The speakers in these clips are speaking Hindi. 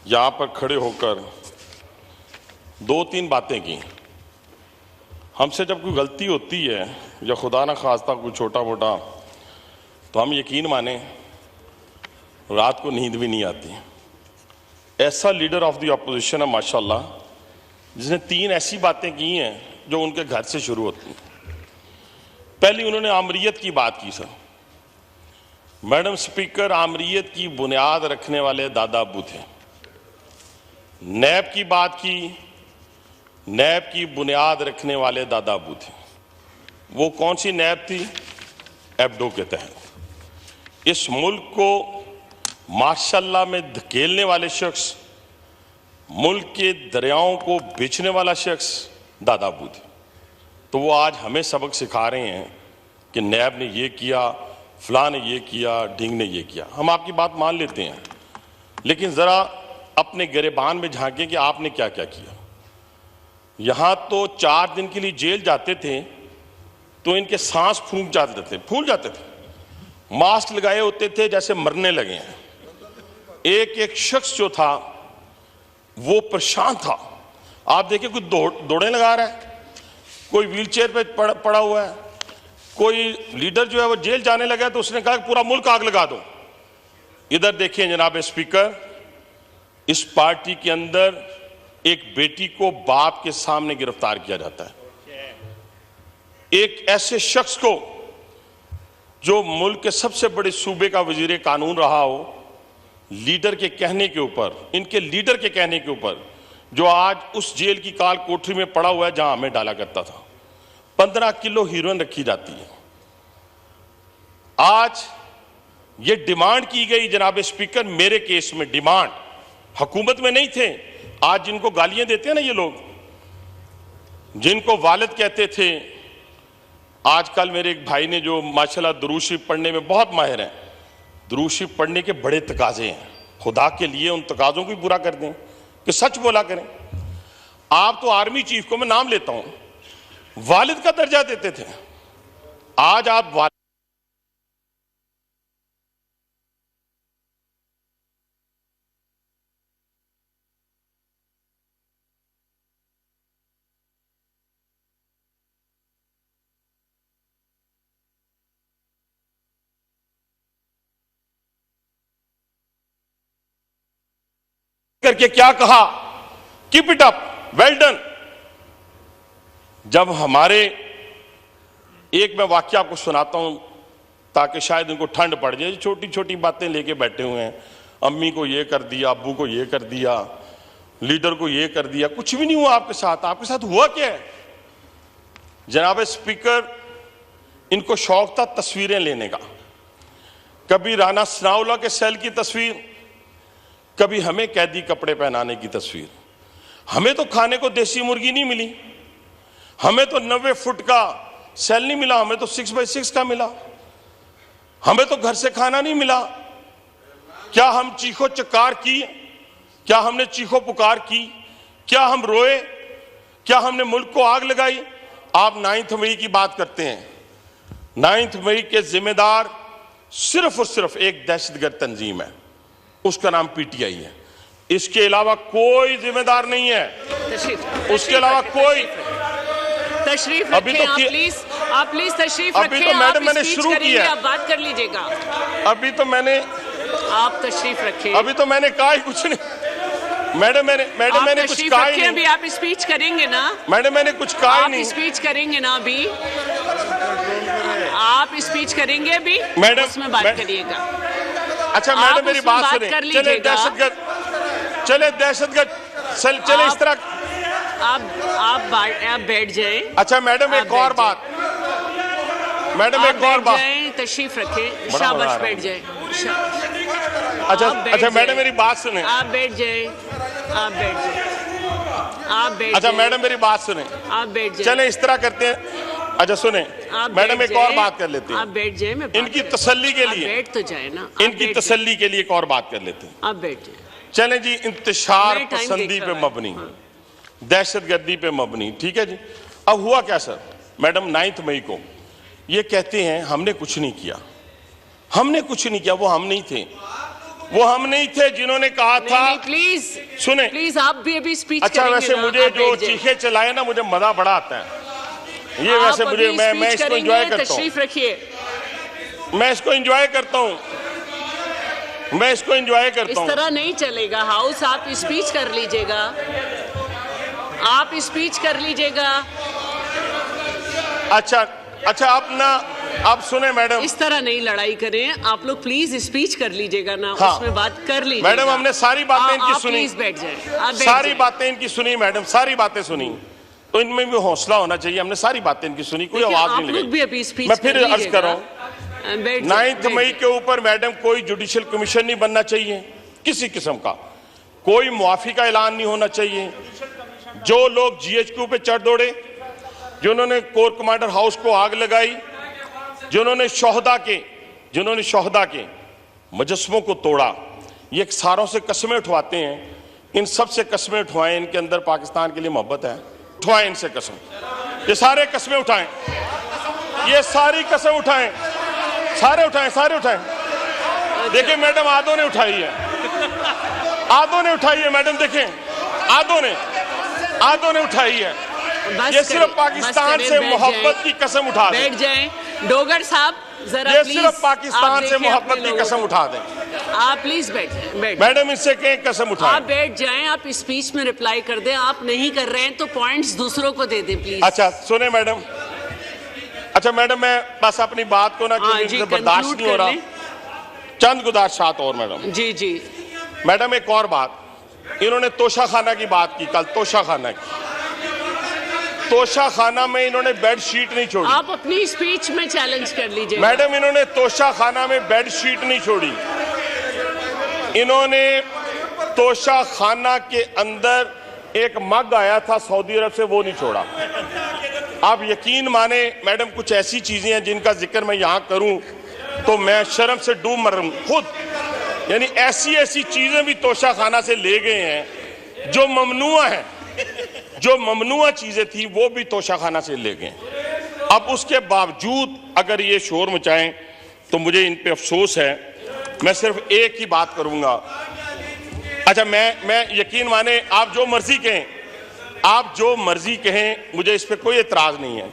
यहाँ पर खड़े होकर दो तीन बातें की। हमसे जब कोई गलती होती है या खुदा ना खास्ता कोई छोटा मोटा, तो हम यकीन माने रात को नींद भी नहीं आती। ऐसा लीडर ऑफ द अपोजिशन है माशाल्लाह, जिसने तीन ऐसी बातें की हैं जो उनके घर से शुरू होती हैं। पहली, उन्होंने आमरीयत की बात की। सर मैडम स्पीकर, आमरीयत की बुनियाद रखने वाले दादा अब्बू थे। नैब की बात की, नैब की बुनियाद रखने वाले दादा अब्बू थे। वो कौन सी नैब थी? एबडो के तहत इस मुल्क को माशाल्लाह में धकेलने वाले शख्स, मुल्क के दरियाओं को बेचने वाला शख्स दादा अब्बू थे। तो वो आज हमें सबक सिखा रहे हैं कि नैब ने ये किया, फलां ने ये किया, ढींग ने ये किया। हम आपकी बात मान लेते हैं, लेकिन ज़रा अपने गिरेबान में झांकें कि आपने क्या क्या किया। यहाँ तो 4 दिन के लिए जेल जाते थे तो इनके सांस फूल जाते थे। मास्क लगाए होते थे जैसे मरने लगे हैं। एक एक शख्स जो था वो परेशान था। आप देखिए, कोई दौड़े लगा रहा है, कोई व्हीलचेयर पे पड़ा हुआ है, कोई लीडर जो है वो जेल जाने लगा तो उसने कहा पूरा मुल्क आग लगा दो। इधर देखिए जनाब स्पीकर, इस पार्टी के अंदर एक बेटी को बाप के सामने गिरफ्तार किया जाता है। एक ऐसे शख्स को जो मुल्क के सबसे बड़े सूबे का वजीर कानून रहा हो, लीडर के कहने के ऊपर, इनके लीडर के कहने के ऊपर, जो आज उस जेल की काल कोठरी में पड़ा हुआ है जहां हमें डाला करता था। 15 किलो हीरोइन रखी जाती है। आज ये डिमांड की गई जनाब स्पीकर, मेरे केस में डिमांड, हुकूमत में नहीं थे। आज जिनको गालियां देते हैं ना ये लोग, जिनको वालिद कहते थे, आजकल मेरे एक भाई ने जो माशाल्लाह दुरूद शरीफ पढ़ने में बहुत माहिर हैं, दुरूद शरीफ पढ़ने के बड़े तकाजे हैं। खुदा के लिए उन तकाजों को भी पूरा कर दें कि सच बोला करें। आप तो आर्मी चीफ को मैं नाम लेता हूं, वालिद का दर्जा देते थे। आज आप करके क्या कहा? Keep it up, well done. जब हमारे, एक मैं वाक्य आपको सुनाता हूं ताकि शायद उनको ठंड पड़ जाए। छोटी छोटी बातें लेके बैठे हुए हैं, अम्मी को ये कर दिया, अब्बू को ये कर दिया, लीडर को ये कर दिया। कुछ भी नहीं हुआ आपके साथ। आपके साथ हुआ क्या है? जनाब स्पीकर, इनको शौक था तस्वीरें लेने का। कभी राना सनाउल्लाह के सेल की तस्वीर, कभी हमें कैदी कपड़े पहनाने की तस्वीर। हमें तो खाने को देसी मुर्गी नहीं मिली, हमें तो 90 फुट का सेल नहीं मिला, हमें तो 6x6 का मिला। हमें तो घर से खाना नहीं मिला। क्या हम चीखो चकार की? क्या हमने चीखो पुकार की? क्या हम रोए? क्या हमने मुल्क को आग लगाई? आप 9 मई की बात करते हैं। 9 मई के जिम्मेदार सिर्फ और सिर्फ एक दहशतगर्द तंजीम है, उसका नाम पीटीआई है। इसके अलावा कोई जिम्मेदार नहीं है। उसके अलावा कोई तशरीफ रखें। आप प्लीज तशरीफ रखें। अभी तो मैडम मैंने शुरू किया, आप बात कर लीजिएगा। अभी तो मैंने, आप तशरीफ रखें। अभी तो मैंने कहा ही कुछ नहीं। मैडम मैंने कुछ कहा ही नहीं। अभी आप स्पीच करेंगे ना? मैडम मैंने कुछ कहा ही नहीं। आप स्पीच करेंगे ना? अभी आप स्पीच करेंगे अभी? मैडम उसमें बात करिएगा। अच्छा मैडम मेरी बात सुने। चले दहशतगर्द, चले दहशतगर्द, चले इस तरह। आप बैठ जाएं। अच्छा मैडम एक और बात, मैडम एक और बात, तशरीफ रखें। शाबाश, बैठ जाएं। अच्छा मैडम मेरी बात सुने। आप बैठ जाएं, आप बैठ जाएं, आप बैठ। अच्छा मैडम मेरी बात सुने, आप बैठ जाएं। चले इस तरह करते हैं। अच्छा सुने मैडम, एक और बात कर लेते हैं। आप बैठ जाएं, मैं इनकी तसल्ली के लिए। बैठ तो जाए ना। इनकी तसल्ली के लिए एक और बात कर लेते हैं। आप बैठ जाएं। चलें जी, इंतशार पसंदी पे मबनी, दहशतगर्दी पे मबनी, ठीक है जी। अब हुआ क्या सर? मैडम 9 मई को ये कहते हैं हमने कुछ नहीं किया, हमने कुछ नहीं किया। वो हम नहीं थे, वो हम नहीं थे जिन्होंने कहा था। नहीं, प्लीज सुने, प्लीज, आप भी अभी स्पीच अच्छा करेंगे वैसे ना, मुझे आप जो बैठ जाइए। चीखे चलाए ना, मुझे मजा बड़ा आता है। ये वैसे आप मुझे अभी मैं स्पीच इसको करेंगे, एंजॉय करता हूँ, तशरीफ रखिए। मैं इसको एंजॉय करता हूँ, मैं इसको एंजॉय करता इस हूँ। तरह नहीं चलेगा हाउस। आप स्पीच कर लीजिएगा, आप स्पीच कर लीजिएगा। अच्छा अच्छा, आप ना, आप सुने मैडम, इस तरह नहीं लड़ाई करें आप लोग, प्लीज स्पीच कर लीजिएगा ना। हाँ। उसमें बात कर लीजिएगा। मैडम हमने सारी बातें इनकी आप सुनी, प्लीज बैठ जाएं, आप बैठ सारी जाएं। बातें इनकी सुनी मैडम, सारी बातें सुनी, तो इनमें भी हौसला होना चाहिए। हमने सारी बातें इनकी सुनी, कोई देखिए, आवाज आप नहीं लोग भी अभी लगाई। स्पीच मैं फिर अर्ज लीजिएगा। कर रहा हूँ, बैठ जाएं, 9 बैठ मई जाएं। के ऊपर मैडम कोई जुडिशियल कमीशन नहीं बनना चाहिए किसी किस्म का, कोई मुआफी का ऐलान नहीं होना चाहिए। जो लोग GHQ पे चढ़ दौड़े, जिन्होंने कोर कमांडर हाउस को आग लगाई, जिन्होंने शोहदा के मुजस्समों को तोड़ा, ये सारों से कस्में उठवाते हैं। इन सब से कस्में उठवाएं, इनके अंदर पाकिस्तान के लिए मोहब्बत है, उठवाएं इनसे कसम। ये सारे कस्में उठाएं, ये सारी कसम उठाएं, सारे उठाएं, सारे उठाएं। देखिए मैडम, आधों ने उठाई है, आधों ने उठाई है मैडम, देखें आधों ने उठाई है। ये सिर्फ पाकिस्तान से मोहब्बत की कसम उठा दें। बैठ जाएं डोगर साहब, जरा ये प्लीज। सिर्फ पाकिस्तान से मोहब्बत की कसम उठा दें। आप प्लीज बैठ जाएं, बैठ। मैडम इससे कहें कसम उठाएं। आप बैठ जाएं, आप स्पीच में रिप्लाई कर दें। आप नहीं कर रहे हैं तो पॉइंट्स दूसरों को दे दें प्लीज। अच्छा सुने मैडम, अच्छा मैडम, मैं बस अपनी बात को ना, क्योंकि मुझे बर्दाश्त नहीं हो रहा, चंद गुजारिशात और मैडम। जी जी मैडम एक और बात, इन्होंने तोशा खाना की बात की कल, तोशा खाना की, तोशा खाना में इन्होंने बेड शीट नहीं छोड़ी। आप अपनी स्पीच में चैलेंज कर लीजिए मैडम, इन्होंने तोशा खाना में बेड शीट नहीं छोड़ी, इन्होंने तोशा खाना के अंदर एक मग आया था सऊदी अरब से, वो नहीं छोड़ा। आप यकीन माने मैडम, कुछ ऐसी चीजें हैं जिनका जिक्र मैं यहां करूं तो मैं शर्म से डूब मरूं खुद। यानी ऐसी ऐसी चीजें भी तोशा खाना से ले गए हैं जो ममनुआ है, जो ममनुआ चीजें थी वो भी तोशा खाना से ले गए। अब उसके बावजूद अगर ये शोर मचाएं तो मुझे इन पे अफसोस है। मैं सिर्फ एक ही बात करूंगा। अच्छा, मैं यकीन माने, आप जो मर्जी कहें, आप जो मर्जी कहें, मुझे इस पे कोई एतराज नहीं है,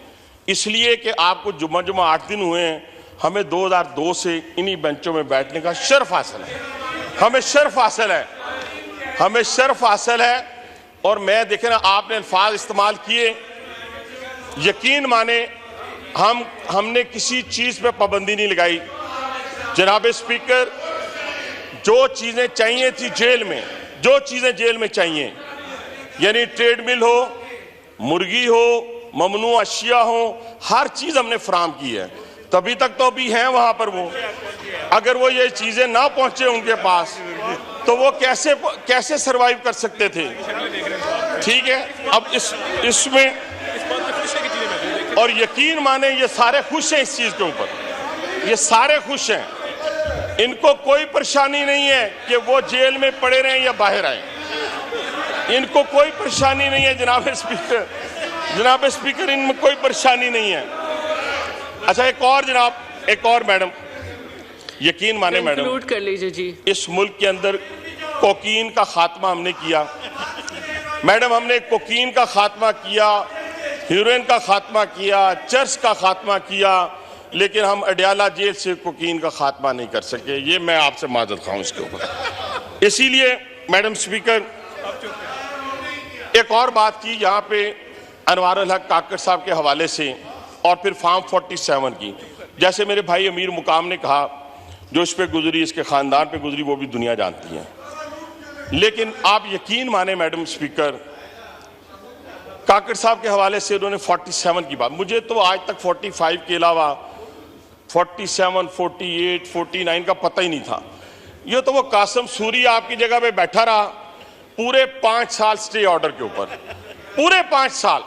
इसलिए कि आपको जुम्मा 8 दिन हुए हैं। हमें 2002 से इन्हीं बेंचों में बैठने का शर्फ हासिल है, हमें शर्फ हासिल है, हमें शर्फ हासिल है। और मैं देखे ना, आपने अल्फाज इस्तेमाल किए, यकीन माने हमने किसी चीज पे पाबंदी नहीं लगाई। जनाब स्पीकर, जो चीजें चाहिए थी जेल में, जो चीजें जेल में चाहिए, यानी ट्रेडमिल हो, मुर्गी हो, ममनू अशिया हो, हर चीज हमने फराम की है। तभी तक तो अभी हैं वहां पर वो। अगर वो ये चीजें ना पहुंचे उनके पास तो वो कैसे सरवाइव कर सकते थे। ठीक है, अब इसमें और यकीन माने ये सारे खुश हैं इस चीज के ऊपर, ये सारे खुश हैं, इनको कोई परेशानी नहीं है कि वो जेल में पड़े रहें या बाहर आए, इनको कोई परेशानी नहीं है। जनाब स्पीकर, इनमें कोई परेशानी नहीं है। अच्छा, एक और जनाब, एक और मैडम, यकीन माने मैडम, कंक्लूड कर लीजिए जी। इस मुल्क के अंदर कोकीन का खात्मा हमने किया मैडम, हमने कोकीन का खात्मा किया, हीरोइन का खात्मा किया, चर्च का खात्मा किया, लेकिन हम अडयाला जेल से कोकीन का खात्मा नहीं कर सके। ये मैं आपसे माजरत खाऊं इसके ऊपर। इसीलिए मैडम स्पीकर, एक और बात की यहाँ पे अनवारुल हक काकड़ साहब के हवाले से, और फिर फार्म 47 की, जैसे मेरे भाई अमीर मुकाम ने कहा, जो इस पे गुजरी, इसके खानदान पे गुजरी, वो भी दुनिया जानती है। लेकिन आप यकीन माने मैडम स्पीकर, काकड़ साहब के हवाले से उन्होंने 47 की बात, मुझे तो आज तक 45 के अलावा 47, 48, 49 का पता ही नहीं था। ये तो वो कासम सूरी आपकी जगह पे बैठा रहा पूरे 5 साल स्टे ऑर्डर के ऊपर, पूरे 5 साल।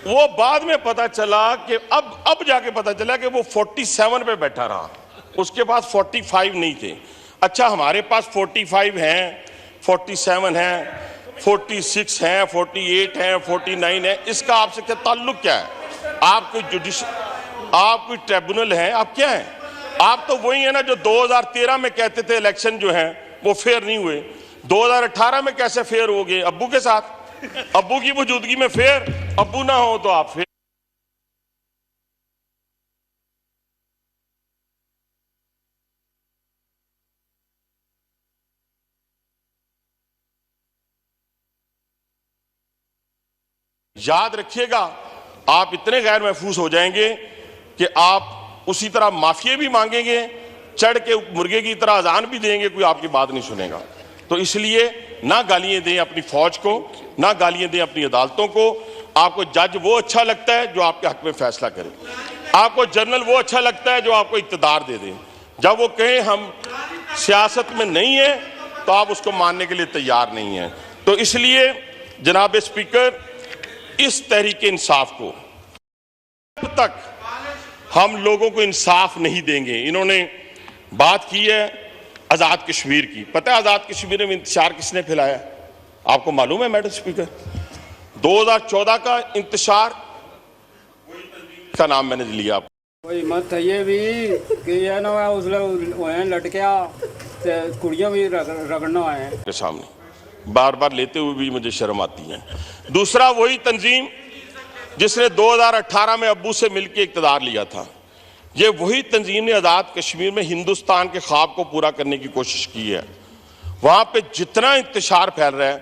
वो बाद में पता चला कि अब जाके पता चला कि वो 47 पे बैठा रहा, उसके पास 45 नहीं थे। अच्छा, हमारे पास 45 हैं, 47 हैं, 46 हैं, 48 हैं, 49 हैं, इसका आपसे क्या ताल्लुक क्या है? आप कोई ट्रिब्यूनल हैं? आप क्या हैं? आप तो वही है ना जो 2013 में कहते थे इलेक्शन जो है वो फेयर नहीं हुए। 2018 में कैसे फेयर हो गए? अब्बू के साथ, अब्बू की मौजूदगी में फेयर, अब्बू ना हो तो आप फेयर। याद रखिएगा, आप इतने गैर महफूज हो जाएंगे कि आप उसी तरह माफिया भी मांगेंगे, चढ़ के मुर्गे की तरह अजान भी देंगे, कोई आपकी बात नहीं सुनेगा। तो इसलिए ना गालियां दें अपनी फौज को, ना गालियां दें अपनी अदालतों को। आपको जज वो अच्छा लगता है जो आपके हक में फैसला करे, आपको जनरल वो अच्छा लगता है जो आपको इक़्तिदार दे दे। जब वो कहें हम सियासत में नहीं है तो आप उसको मानने के लिए तैयार नहीं है। तो इसलिए जनाब स्पीकर, इस तहरीक इंसाफ को अब तक हम लोगों को इंसाफ नहीं देंगे। इन्होंने बात की है आजाद कश्मीर की। पता है आजाद कश्मीर में इंतशार किसने फैलाया? आपको मालूम है मैडम स्पीकर? 2014 का इंतशार का नाम मैंने लिया। कोई मत ये भी कि ये ना उसले लटकिया कुड़ियां भी रगड़ना है के सामने बार बार लेते हुए भी मुझे शर्म आती है। दूसरा, वही तंजीम जिसने 2018 में अब्बू से मिलकर इक़्तिदार लिया था, ये वही तंजीम ने आज़ाद कश्मीर में हिंदुस्तान के ख्वाब को पूरा करने की कोशिश की है। वहां पे जितना इंतशार फैल रहा है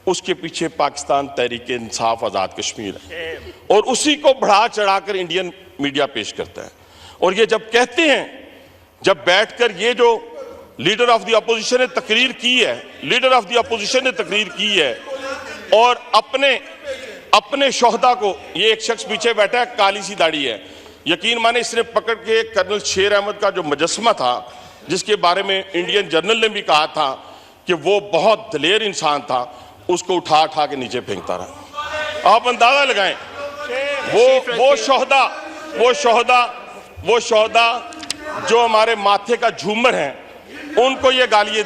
उसके पीछे पाकिस्तान तहरीक इंसाफ आज़ाद कश्मीर है, और उसी को बढ़ा चढ़ाकर इंडियन मीडिया पेश करता है। और ये जब कहते हैं, जब बैठकर ये जो लीडर ऑफ द अपोजिशन ने तकरीर की है, लीडर ऑफ द अपोजिशन ने तकरीर की है और अपने शोहदा को, ये एक शख्स पीछे बैठा है, काली सी दाढ़ी है, यकीन माने इसने पकड़ के कर्नल शेर अहमद का जो मुजस्समा था, जिसके बारे में इंडियन जर्नल ने भी कहा था कि वो बहुत दलेर इंसान था, उसको उठा उठा के नीचे फेंकता रहा। आप अंदाजा लगाएं, वो शोहदा जो हमारे माथे का झूमर है, उनको ये गालियां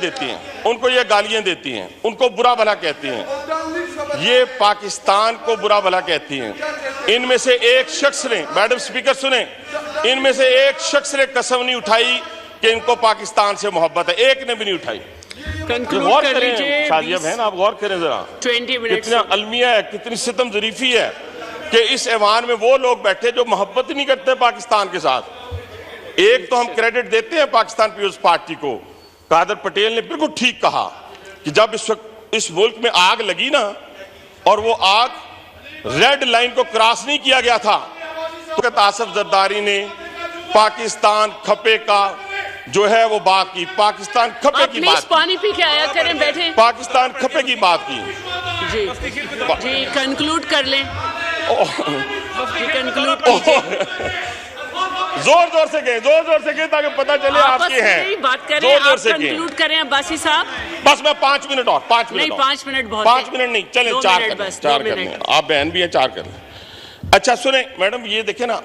देती हैं, उनको बुरा भला कहती हैं, ये पाकिस्तान को बुरा भला कहती हैं। इनमें से एक शख्स ने, मैडम स्पीकर सुने, इनमें से एक शख्स ने कसम नहीं उठाई कि इनको पाकिस्तान से मोहब्बत है, एक ने भी नहीं उठाई। गौर करें शाजिया बहन, आप गौर करें जरा, 20 मिनट कितना अलमिया है, कितनी सितम ज़रीफी है कि इस ऐवान में वो लोग बैठे जो मोहब्बत ही नहीं करते पाकिस्तान के साथ। एक तो हम क्रेडिट देते हैं पाकिस्तान पीपुल्स पार्टी को, कादर पटेल ने बिल्कुल ठीक कहा कि जब इस वक्त इस मुल्क में आग लगी ना, और वो आग रेड लाइन को क्रॉस नहीं किया गया था, तो आसफ जरदारी ने पाकिस्तान खपे का जो है वो बात की, पाकिस्तान खपे की बात, पानी पी के आया करें, बैठे, पाकिस्तान खपे की बात की। जी कंक्लूड कर लें, जी कंक्लूड कीजिए। जोर से गए ताकि पता चले आपके हैं। बात करें, आप कंक्लूड करें अब्बासी साहब। बस मैं 5 मिनट और, 5 मिनट नहीं, 5 मिनट बहुत, 5 मिनट नहीं, चले 4 कर लें। आप बहन भी हैं, 4 कर लें। अच्छा सुने मैडम, ये देखे ना,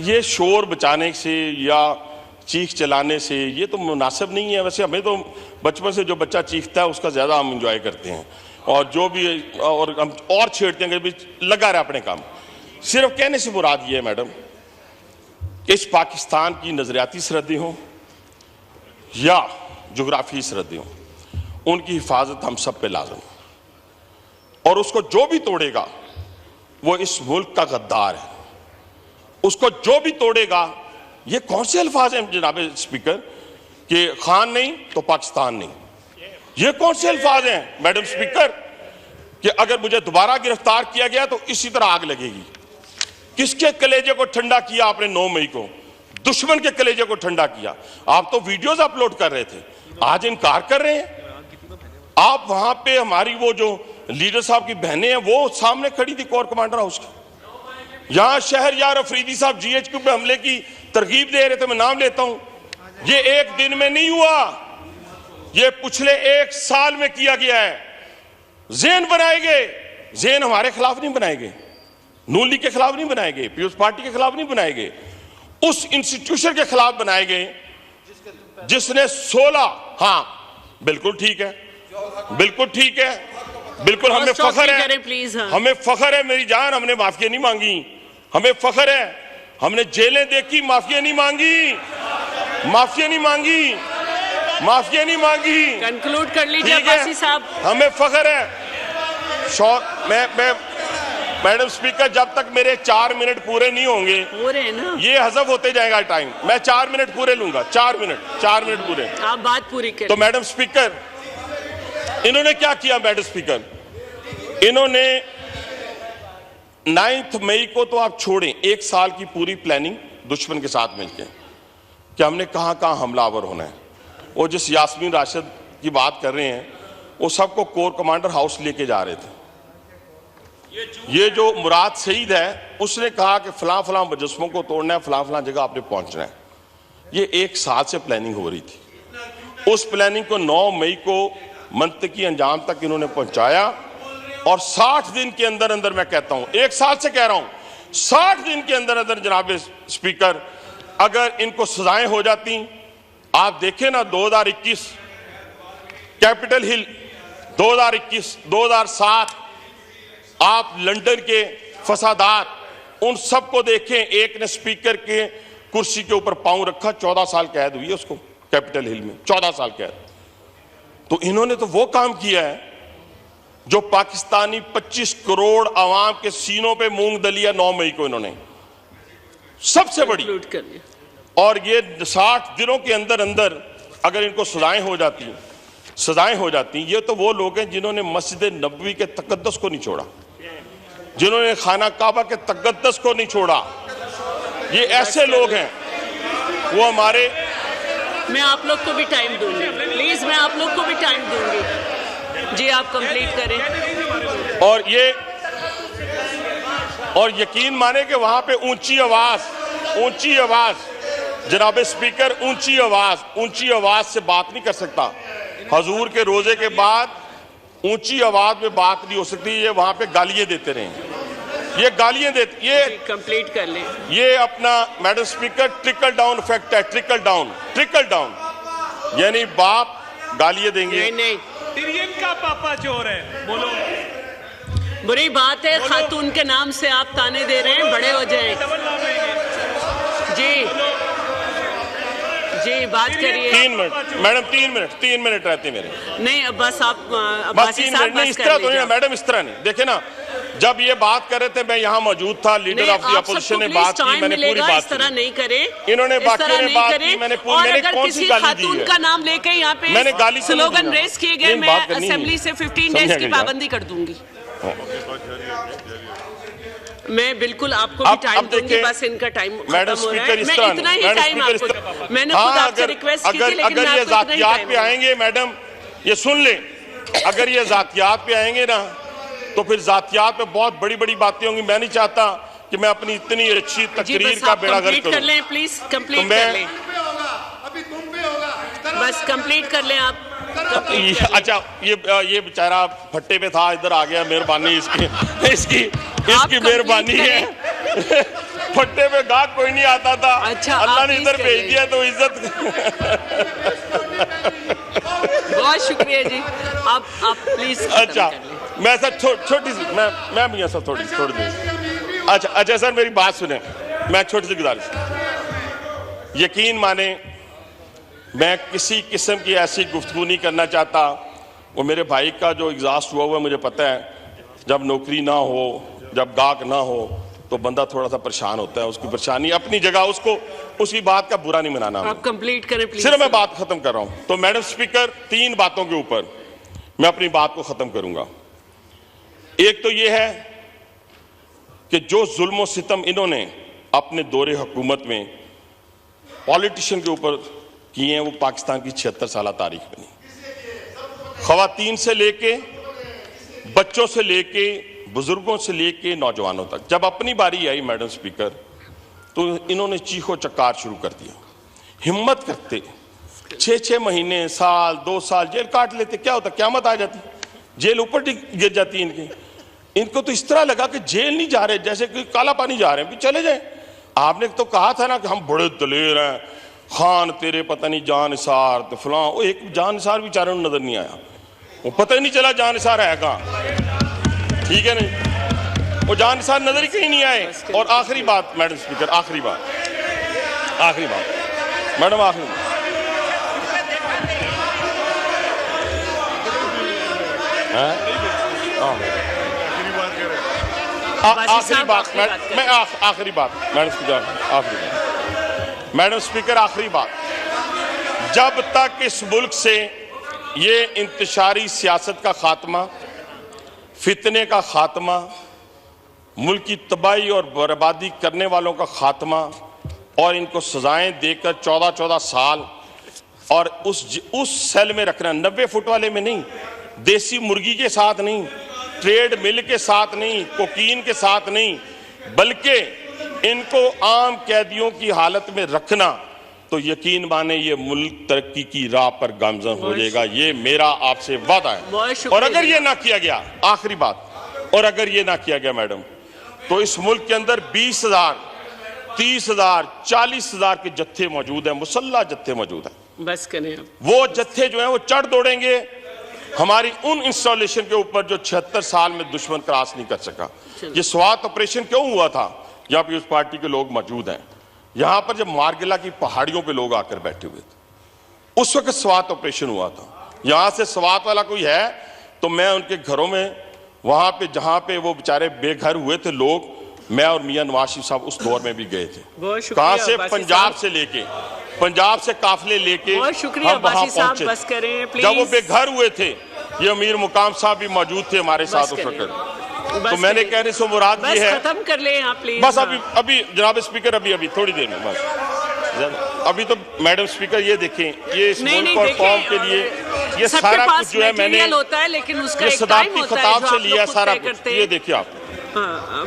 ये शोर बचाने से या चीख चलाने से ये तो मुनासिब नहीं है। वैसे हमें तो बचपन से जो बच्चा चीखता है उसका ज्यादा हम इंजॉय करते हैं, और जो भी और हम और छेड़ते हैं कि लगा रहा अपने काम। सिर्फ कहने से मुराद ये है मैडम, इस पाकिस्तान की नजरियाती सरहदें हों या जोग्राफी सरहदें हों, उनकी हिफाजत हम सब पे लाज़िम, और उसको जो भी तोड़ेगा वो इस मुल्क का गद्दार है। उसको जो भी तोड़ेगा, ये कौन से अल्फाज हैं जनाब स्पीकर कि खान नहीं तो पाकिस्तान नहीं, ये कौन से अल्फाज हैं मैडम स्पीकर कि अगर मुझे दोबारा गिरफ्तार किया गया तो इसी तरह आग लगेगी। किसके कलेजे को ठंडा किया आपने 9 मई को? दुश्मन के कलेजे को ठंडा किया। आप तो वीडियोस अपलोड कर रहे थे, आज इनकार कर रहे हैं। आप वहां पे हमारी वो जो लीडर साहब की बहनें हैं वो सामने खड़ी थी कोर कमांडर हाउस की। यहां शहरयार अफरीदी साहब GHQ पे हमले की तरगीब दे रहे थे, मैं नाम लेता हूं। ये एक दिन में नहीं हुआ, ये पिछले 1 साल में किया गया है। ज़हन बनाए गए, ज़हन हमारे खिलाफ नहीं बनाए गए, नून लीग के खिलाफ नहीं बनाए गए, पीपुल्स पार्टी के खिलाफ नहीं बनाए गए, उस इंस्टीट्यूशन के खिलाफ बनाए गए जिसने 16, हाँ बिल्कुल ठीक है, बिल्कुल ठीक है, बिल्कुल हमें फख्र है, हमें फख्र है मेरी जान, हमने माफिया नहीं मांगी, हमें फख्र है, हमने जेलें देखी, माफिया नहीं मांगी, माफिया नहीं मांगी, माफिया नहीं मांगी। कंक्लूड कर लीजिए ठीक है, अब्बासी साहब। हमें फख्र है। मैं मैडम स्पीकर, जब तक मेरे 4 मिनट पूरे नहीं होंगे, पूरे हैं ना, ये हजफ होते जाएगा टाइम। मैं 4 मिनट पूरे लूंगा, 4 मिनट पूरे। आप बात पूरी करें। तो मैडम स्पीकर, इन्होंने क्या किया? मैडम स्पीकर, इन्होंने 9 मई को तो आप छोड़ें, 1 साल की पूरी प्लानिंग दुश्मन के साथ मिलकर कि हमने कहां कहां हमलावर होना है। वो जिस यास्मीन राशिद की बात कर रहे हैं, वो सबको कोर कमांडर हाउस लेके जा रहे थे। ये जो मुराद सईद है, उसने कहा कि फलां फलां मुजस्समों को तोड़ना है, फलां फलां जगह आपने पहुंचना है। ये 1 साल से प्लानिंग हो रही थी। उस प्लानिंग को 9 मई को मंतकी अंजाम तक इन्होंने पहुंचाया और 60 दिन के अंदर अंदर, मैं कहता हूं 1 साल से कह रहा हूं, 60 दिन के अंदर अंदर जनाब स्पीकर, अगर इनको सजाएं हो जाती। आप देखें ना, 2021 कैपिटल हिल, 2021, 2007 आप लंदन के फसादात, उन सबको देखें। एक ने स्पीकर के कुर्सी के ऊपर पांव रखा, 14 साल कैद हुई है उसको कैपिटल हिल में, 14 साल कैद। तो इन्होंने तो वो काम किया है जो पाकिस्तानी 25 करोड़ आवाम के सीनों पे मूंग दलिया 9 मई को इन्होंने सबसे बड़ी। और ये 60 दिनों के अंदर अंदर अगर इनको सजाएं हो जाती, ये तो वो लोग हैं जिन्होंने मस्जिद नबवी के तकद्दस को नहीं छोड़ा, जिन्होंने खाना काबा के तकद्दस को नहीं छोड़ा। ये ऐसे लोग हैं, वो हमारे। मैं आप लोग को भी टाइम दूंगी, प्लीज, मैं आप लोग को भी टाइम दूंगी जी, आप कंप्लीट करें। और यकीन माने कि वहां पे ऊंची आवाज जनाब स्पीकर, ऊंची आवाज से बात नहीं कर सकता। हजूर के रोजे के बाद ऊंची आवाज में बात नहीं हो सकती। ये वहां पे गालियां देते रहे, ये गालियां देते, ये कंप्लीट कर ले। ये अपना madam speaker trickle down effect है, ट्रिकल डाउन, यानी बाप गालियां देंगे। नहीं, तिरियन का पापा चोर है, बोलो। बुरी बात है, खातून के नाम से आप ताने दे रहे हैं, बड़े हो जाएं। जी बात करिए। 3 मिनट मैडम, 3 मिनट रहते मेरे। नहीं बस आप बस 3 मिनट नहीं, इस तरह तो नहीं मैडम, इस तरह नहीं। देखे ना, जब ये बात कर रहे थे मैं यहाँ मौजूद था, लीडर ऑफ द अपोजिशन ने बात की, मैंने पूरी बात इस तरह नहीं करें, इन्होंने बाकी ने बात की, मैंने कौन सी गाली दी है? का नाम लेके यहाँ पे मैंने गाली स्लोगन रेस किए गए, मैं असेंबली से 15 डेज की पाबंदी कर दूंगी। मैं बिल्कुल आपको भी टाइम दूंगी, बस इनका टाइम खत्म हो रहा है। मैं इतना ही टाइम आपको, मैंने खुद आपसे रिक्वेस्ट की थी, लेकिन अगर ये जातियात पे आएंगे मैडम, ये सुन ले, अगर ये जातियात पे आएंगे ना, तो फिर जातियात पे बहुत बड़ी बड़ी बातें होंगी। मैं नहीं चाहता कि मैं अपनी इतनी अच्छी तकरीर का बेड़ा गर्क करूं। कर लें प्लीज, कंप्लीट कर लें, बस कंप्लीट कर लें आप। अच्छा, ये बेचारा फट्टे पे था, इधर आ गया, मेहरबानी इसकी मेहरबानी है। फट्टे पे गाहक कोई नहीं आता था, अच्छा, अल्लाह ने इधर भेज दिया तो इज्जत। बहुत शुक्रिया जी, आप प्लीज। अच्छा, मैं सर छोटी सी मैं भी सर थोड़ी सी। अच्छा सर, मेरी बात सुने, मैं छोटी सी गुजारिश, यकीन माने मैं किसी किस्म की ऐसी गुफ्तगू नहीं करना चाहता। वो मेरे भाई का जो एग्जॉस्ट हुआ मुझे पता है, जब नौकरी ना हो, जब गाहक ना हो, तो बंदा थोड़ा सा परेशान होता है। उसकी परेशानी अपनी जगह, उसको उसकी बात का बुरा नहीं मनाना। आप कंप्लीट करें प्लीज। सिर्फ मैं बात खत्म कर रहा हूं। तो मैडम स्पीकर, 3 बातों के ऊपर मैं अपनी बात को खत्म करूंगा। एक तो यह है कि जो जुल्म सितम इन्होंने अपने दौरे हुकूमत में पॉलिटिशियन के ऊपर किए हैं, वो पाकिस्तान की 76 साल तारीख बनी। खवातीन से लेके, बच्चों से लेके, बुजुर्गों से लेके नौजवानों तक, जब अपनी बारी आई मैडम स्पीकर, तो इन्होंने चीखो चक्कार शुरू कर दिया। हिम्मत करते 6-6 महीने, साल, 2 साल जेल काट लेते, क्या होता, क़यामत आ जाती, जेल ऊपर गिर जाती इनको तो इस तरह लगा कि जेल नहीं जा रहे, जैसे कि काला पानी जा रहे हैं, चले जाए। आपने तो कहा था ना कि हम बड़े दलेर हैं, खान तेरे पता नहीं जान निसार तो फलां। वो एक जान निसार भी चारों नजर नहीं आया, वो पता ही नहीं चला जान निसार है कहाँ। ठीक है नहीं, वो जान निसार नजर ही कहीं नहीं आए। और आखिरी बात मैडम स्पीकर, आखिरी बात मैडम, आखिरी बात, आखिरी बात मैं आखिरी बात मैडम स्पीकर, आखिरी बात मैडम स्पीकर, आखिरी बात, जब तक इस मुल्क से ये इंतशारी सियासत का खात्मा, फितने का खात्मा, मुल्क की तबाही और बर्बादी करने वालों का खात्मा और इनको सजाएं देकर 14-14 साल और उस सेल में रखना, 90 फुट वाले में नहीं, देसी मुर्गी के साथ नहीं, ट्रेड मिल के साथ नहीं, कोकीन के साथ नहीं, बल्कि इनको आम कैदियों की हालत में रखना, तो यकीन माने ये मुल्क तरक्की की राह पर गामजन हो जाएगा। ये मेरा आपसे वादा है। और अगर ये ना किया गया, आखिरी बात, और अगर ये ना किया गया मैडम, तो इस मुल्क के अंदर 20,000, 30,000, 40,000 के जत्थे मौजूद हैं, मुसल्ला जत्थे मौजूद हैं। बस करें अब। वो जत्थे जो हैं वो चढ़ दौड़ेंगे हमारी उन इंस्टॉलेशन के ऊपर जो 76 साल में दुश्मन क्रॉस नहीं कर सका। ये स्वात ऑपरेशन क्यों हुआ था? यहाँ पे उस पार्टी के लोग मौजूद हैं। यहां पर जब मारगिला की पहाड़ियों पे लोग आकर बैठे हुए थे, उस वक्त स्वात ऑपरेशन हुआ था। यहां से स्वात वाला कोई है तो मैं उनके घरों में, वहां पे जहां पे वो बेचारे बेघर हुए थे लोग, मैं और मियां नवाज शरीफ साहब उस दौर में भी गए थे। कहां से? पंजाब से लेके, पंजाब से काफिले लेके हम वहां पहुंचे। बस करें प्लीज। जब वो बेघर हुए थे, ये अमीर मुकाम साहब भी मौजूद थे हमारे साथ उस वक्त। तो मैंने कहने से मुराद ये है, खत्म कर ले आप प्लीज। बस अभी जनाब स्पीकर, अभी थोड़ी देर में, बस अभी तो मैडम स्पीकर ये देखें, ये इस मुल्क और कौम के लिए ये सारा कुछ जो है मैंने होता है, लेकिन उसका ये एक सदाकती खिताब से लिया सारा कुछ। करते ये देखिए आप,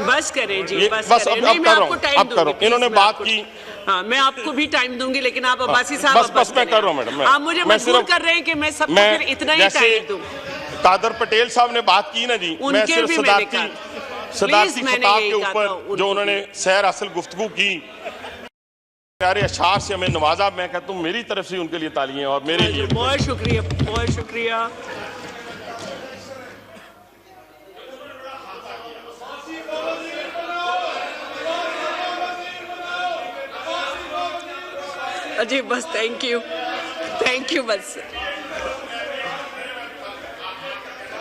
बस करें जी, बस अब कर रहा हूँ। इन्होंने बात की, हाँ, मैं आपको भी टाइम दूंगी, लेकिन आप अब्बासी साहब बस मैं कर रहा हूँ मैडम। आप मुझे मजबूर कर रहे हैं कि मैं सबको फिर इतना ही टाइम दूं। कादर पटेल साहब ने बात की ना जी, मैं सिर्फ सदाकती खिताब के ऊपर जो उन्होंने सैर असल गुफ्तगू की, प्यारे अशार से हमें नवाजा, मैं कहता हूँ मेरी तरफ से उनके लिए तालियां और मेरे लिए बहुत शुक्रिया, बहुत शुक्रिया। अजी बस थैंक यू बस।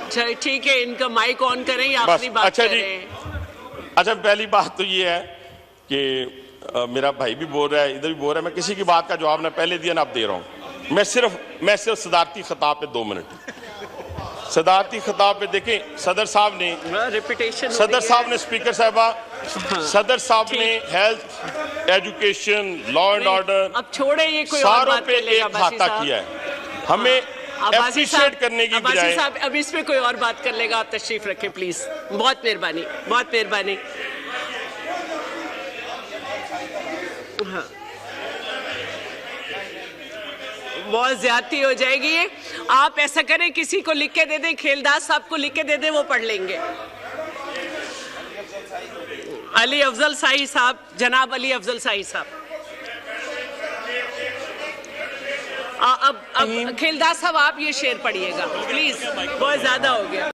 चलिए ठीक है, इनका माइक ऑन करें या अपनी बात अच्छा करें। अच्छा, पहली बात तो ये है कि मेरा भाई भी बोल रहा है, इधर भी बोल रहा है, मैं किसी की बात का जवाब ना पहले दिया ना अब दे रहा हूं। मैं सिर्फ सदारती खिताब पे 2 मिनट, सदारती खिताब पे देखें, सदर साहब ने स्पीकर साहबा, सदर साहब ने health, education, law and order, अब छोड़े ये कोई सारों पे एक खाता किया है। हमें एप्रिशिएट करने की बजाय, साहब अब इसमें कोई और बात कर लेगा, आप तशरीफ रखें प्लीज। बहुत मेहरबानी, बहुत मेहरबानी। हाँ, बहुत ज्यादती हो जाएगी ये। आप ऐसा करें, किसी को लिख के दे दें, खेलदास साहब को लिख के दे दें, वो पढ़ लेंगे। अली अफजल शाही साहब, जनाब अली अफजल शाही साहब। अब खेलदास साहब आप ये शेर पढ़िएगा प्लीज, बहुत ज्यादा हो गया।